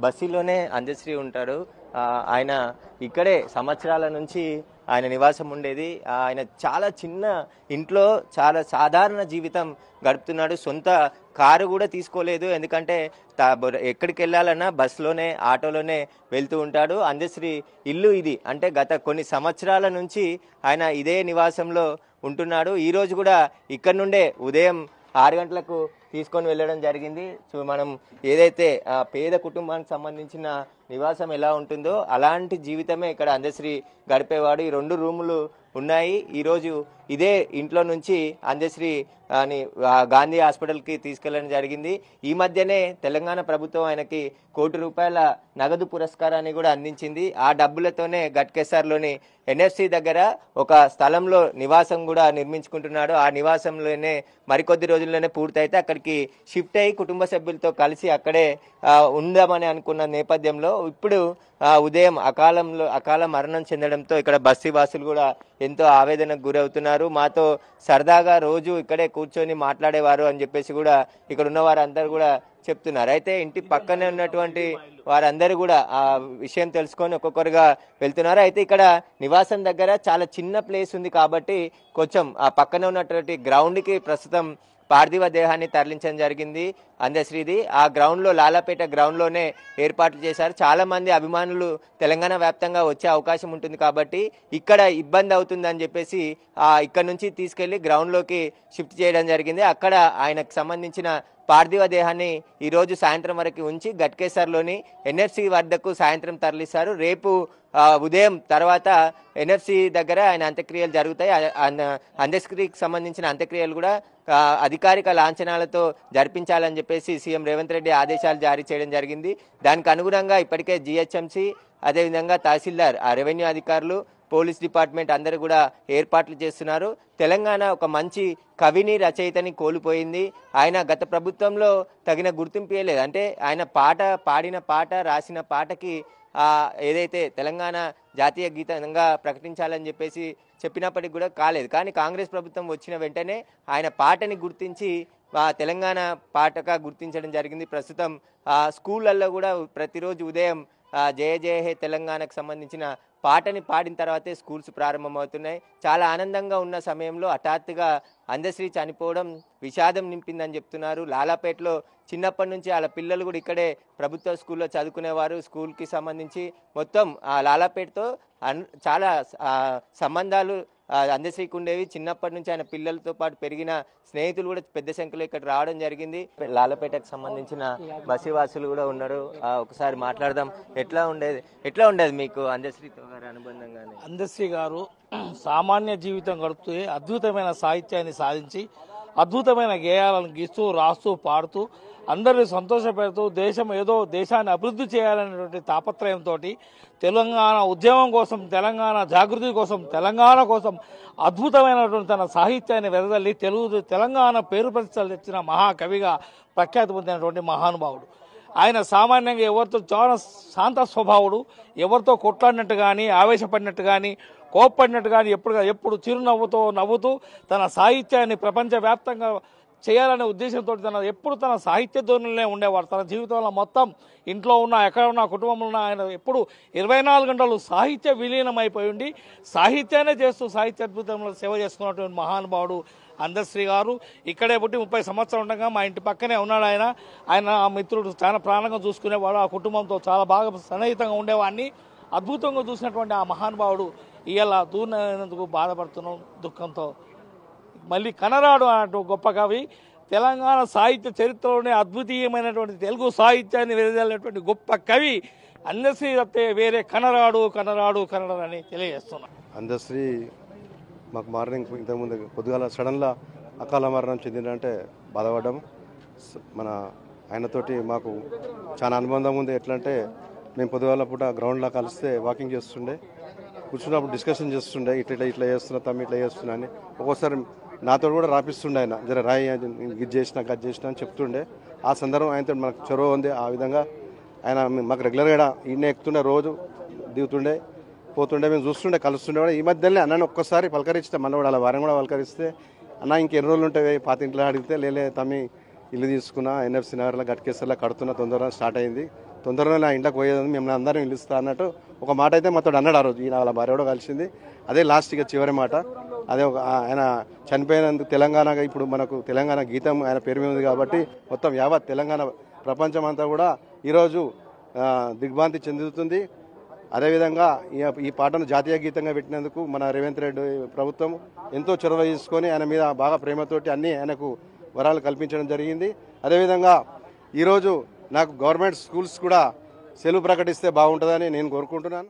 బస్సులోనే అందశ్రీ ఉంటాడు. ఆయన ఇక్కడే సంవత్సరాల నుంచి ఆయన నివాసం ఉండేది. ఆయన చాలా చిన్న ఇంట్లో చాలా సాధారణ జీవితం గడుపుతున్నాడు. సొంత కారు కూడా తీసుకోలేదు, ఎందుకంటే ఎక్కడికి వెళ్ళాలన్నా బస్సులోనే ఆటోలోనే వెళ్తూ ఉంటాడు. అందశ్రీ ఇల్లు ఇది. అంటే గత కొన్ని సంవత్సరాల నుంచి ఆయన ఇదే నివాసంలో ఉంటున్నాడు. ఈరోజు కూడా ఇక్కడ నుండే ఉదయం 6 గంటలకు తీసుకొని వెళ్ళడం జరిగింది. సో మనం ఏదైతే పేద కుటుంబానికి సంబంధించిన నివాసం ఎలా ఉంటుందో అలాంటి జీవితమే ఇక్కడ అందశ్రీ గడిపేవాడు. ఈ 2 రూములు ఉన్నాయి. ఈరోజు ఇదే ఇంట్లో నుంచి అందశ్రీ అని గాంధీ హాస్పిటల్కి తీసుకెళ్లడం జరిగింది. ఈ మధ్యనే తెలంగాణ ప్రభుత్వం ఆయనకి ₹1 కోటి నగదు పురస్కారాన్ని కూడా అందించింది. ఆ డబ్బులతోనే గట్కేసర్లోని NFC దగ్గర ఒక స్థలంలో నివాసం కూడా నిర్మించుకుంటున్నాడు. ఆ నివాసంలోనే మరికొద్ది రోజుల్లోనే పూర్తయితే అక్కడికి షిఫ్ట్ అయ్యి కుటుంబ సభ్యులతో కలిసి అక్కడే ఉందామని అనుకున్న నేపథ్యంలో ఇప్పుడు ఉదయం అకాల మరణం చెందడంతో ఇక్కడ బస్తీ వాసులు కూడా ఎంతో ఆవేదనకు గురవుతున్నారు. మాతో సరదాగా రోజు ఇక్కడే కూర్చొని మాట్లాడేవారు అని చెప్పేసి కూడా ఇక్కడ ఉన్న వారందరూ కూడా చెప్తున్నారు. అయితే ఇంటి పక్కనే ఉన్నటువంటి వారందరూ కూడా ఆ విషయం తెలుసుకొని ఒక్కొక్కరుగా వెళ్తున్నారు. అయితే ఇక్కడ నివాసం దగ్గర చాలా చిన్న ప్లేస్ ఉంది కాబట్టి కొంచెం ఆ పక్కనే ఉన్నటువంటి గ్రౌండ్కి ప్రస్తుతం పార్థివ దేహాన్ని తరలించడం జరిగింది అందశ్రీది. ఆ గ్రౌండ్లో లాలాపేట గ్రౌండ్లోనే ఏర్పాట్లు చేశారు. చాలా మంది అభిమానులు తెలంగాణ వ్యాప్తంగా వచ్చే అవకాశం ఉంటుంది కాబట్టి ఇక్కడ ఇబ్బంది అవుతుందని చెప్పేసి ఇక్కడ నుంచి తీసుకెళ్లి గ్రౌండ్లోకి షిఫ్ట్ చేయడం జరిగింది. అక్కడ ఆయనకు సంబంధించిన పార్థివ దేహాన్ని ఈరోజు సాయంత్రం వరకు ఉంచి గట్కేసర్లోని NFC వద్దకు సాయంత్రం తరలిస్తారు. రేపు ఉదయం తర్వాత NFC దగ్గర ఆయన అంత్యక్రియలు జరుగుతాయి. అంత్యక్రియకి సంబంధించిన అంత్యక్రియలు కూడా అధికారిక లాంఛనాలతో జరిపించాలని చెప్పేసి సీఎం రేవంత్ రెడ్డి ఆదేశాలు జారీ చేయడం జరిగింది. దానికి అనుగుణంగా ఇప్పటికే GHMC అదేవిధంగా తహసీల్దార్ రెవెన్యూ అధికారులు పోలీస్ డిపార్ట్మెంట్ అందరూ కూడా ఏర్పాట్లు చేస్తున్నారు. తెలంగాణ ఒక మంచి కవిని రచయితని కోల్పోయింది. ఆయన గత ప్రభుత్వంలో తగిన గుర్తింపు ఇవ్వలేదు. అంటే ఆయన పాడిన పాట రాసిన పాటకి ఏదైతే తెలంగాణ జాతీయ గీతంగా ప్రకటించాలని చెప్పేసి చెప్పినప్పటికి కూడా కాలేదు. కానీ కాంగ్రెస్ ప్రభుత్వం వచ్చిన వెంటనే ఆయన పాటని గుర్తించి తెలంగాణ పాటగా గుర్తించడం జరిగింది. ప్రస్తుతం స్కూళ్ళల్లో కూడా ప్రతిరోజు ఉదయం జయ జయ హే తెలంగాణకు సంబంధించిన పాటని పాడిన తర్వాతే స్కూల్స్ ప్రారంభమవుతున్నాయి. చాలా ఆనందంగా ఉన్న సమయంలో హఠాత్తుగా అందశ్రీ చనిపోవడం విషాదం నింపిందని చెప్తున్నారు. లాలాపేటలో చిన్నప్పటి నుంచి వాళ్ళ పిల్లలు కూడా ఇక్కడే ప్రభుత్వ స్కూల్లో చదువుకునేవారు. స్కూల్కి సంబంధించి మొత్తం లాలాపేటతో చాలా సంబంధాలు అందశ్రీకి ఉండేవి. చిన్నప్పటి నుంచి ఆయన పిల్లలతో పాటు పెరిగిన స్నేహితులు కూడా పెద్ద సంఖ్యలో ఇక్కడ రావడం జరిగింది. లాలపేటకు సంబంధించిన బస్సీవాసులు కూడా ఉన్నారు. ఒకసారి మాట్లాడదాం. ఎట్లా ఉండేది మీకు అందశ్రీతో గారి అనుబంధంగానే? అందశ్రీ గారు సామాన్య జీవితం గడుపుతూ అద్భుతమైన సాహిత్యాన్ని సాధించి అద్భుతమైన గేయాలను గీస్తూ రాస్తూ పాడుతూ అందరినీ సంతోషపెడుతూ దేశాన్ని అభివృద్ధి చేయాలనేటువంటి తాపత్రయంతో తెలంగాణ ఉద్యమం కోసం, తెలంగాణ జాగృతి కోసం, తెలంగాణ కోసం అద్భుతమైనటువంటి తన సాహిత్యాన్ని వెదజల్లి తెలంగాణ పేరు ప్రతిష్టలు తెచ్చిన మహాకవిగా ప్రఖ్యాతి పొందినటువంటి మహానుభావుడు. ఆయన సామాన్యంగా ఎవరితో చాలా శాంత స్వభావుడు. ఎవరితో కొట్లాడినట్టు కానీ, ఆవేశపడినట్టు కానీ, కోప్పడినట్టు కానీ ఎప్పుడు చిరునవ్వుతో నవ్వుతూ తన సాహిత్యాన్ని ప్రపంచవ్యాప్తంగా చేయాలనే ఉద్దేశంతో ఎప్పుడు తన సాహిత్య ధోరణిలోనే ఉండేవాడు. తన జీవితంలో మొత్తం ఇంట్లో ఉన్నా, ఎక్కడ ఉన్నా, కుటుంబంలో ఉన్నా ఆయన ఎప్పుడు 24 గంటలు సాహిత్య విలీనమైపోయి ఉండి సాహిత్యాన్ని చేస్తూ సాహిత్య అద్భుతంలో సేవ చేసుకున్నటువంటి మహానుభావుడు అందశ్రీ గారు. ఇక్కడే పుట్టి 30 సంవత్సరాలు ఉండగా మా ఇంటి పక్కనే ఉన్నాడు. ఆయన ఆ మిత్రుడు చాలా ప్రాణంగా చూసుకునేవాడు. ఆ కుటుంబంతో చాలా బాగా సన్నిహితంగా ఉండేవాడిని. అద్భుతంగా చూసినటువంటి ఆ మహానుభావుడు ఇలా దూరినందుకు బాధపడుతున్నాం దుఃఖంతో. మళ్ళీ కనరాడు అన్నట్టు గొప్ప కవి, తెలంగాణ సాహిత్య చరిత్రలోనే అద్వితీయమైనటువంటి తెలుగు సాహిత్యాన్ని వెదజల్లినటువంటి గొప్ప కవి అందశ్రీ తప్పితే వేరే కనరాడు అని తెలియజేస్తున్నాం. అందశ్రీ మాకు మార్నింగ్ ఇంతకుముందు పొద్దుగాల సడన్గా అకాల మరణం చెందిందంటే బాధపడ్డాము. మన ఆయనతోటి మాకు చాలా అనుబంధం ఉంది. ఎట్లంటే మేము పొద్దుగాల పూట గ్రౌండ్లో కలిస్తే వాకింగ్ చేస్తుండే, కూర్చున్నప్పుడు డిస్కషన్ చేస్తుండే, ఇట్లా చేస్తున్నా తమ్మి ఇట్లా చేస్తున్నా అని. ఒక్కోసారి నాతో కూడా రాపిస్తుండే ఆయన, జర రాయి ఇది చేసినా గది చేసినా అని చెప్తుండే. ఆ సందర్భం ఆయనతో మనకు చొరవ ఉంది. ఆ విధంగా ఆయన మాకు రెగ్యులర్గా ఈయన ఎక్కుతుండే, రోజు దిగుతుండే పోతుండే, మేము చూస్తుండే కలుస్తుండే. కూడా ఈ మధ్యనే అన్నని ఒక్కసారి పలకరిస్తే మన కూడా అలా వారం కూడా పలకరిస్తే అన్న ఇంకెన్ని రోజులు ఉంటాయి పాత ఇంట్లో అడిగితే లేలే తమ్మి ఇల్లు తీసుకున్నా NFC నగర్లో గట్కేసర్లో కడుతున్నా, తొందరగా స్టార్ట్ అయింది, తొందరగా నా ఇంటికి పోయేది, మేము అందరం పిలుస్తా అన్నట్టు ఒక మాట అయితే మాతో అన్నాడు. ఆ రోజు ఈయన వాళ్ళ భార్య కూడా కలిసింది. అదే లాస్ట్ ఇక చివరి మాట. అదే ఆయన చనిపోయినందుకు తెలంగాణగా ఇప్పుడు మనకు తెలంగాణ గీతం ఆయన పేరు మీద ఉంది కాబట్టి మొత్తం యావత్ తెలంగాణ ప్రపంచం అంతా కూడా ఈరోజు దిగ్భ్రాంతి చెందుతుంది. అదేవిధంగా ఈ పాటను జాతీయ గీతంగా పెట్టినందుకు మన రేవంత్ రెడ్డి ప్రభుత్వం ఎంతో చొరవ తీసుకొని ఆయన మీద బాగా ప్రేమతోటి అన్ని ఆయనకు వరాలు కల్పించడం జరిగింది. అదేవిధంగా ఈరోజు నాకు గవర్నమెంట్ స్కూల్స్ కూడా సెలవు ప్రకటిస్తే బాగుంటుందని నేను కోరుకుంటున్నాను.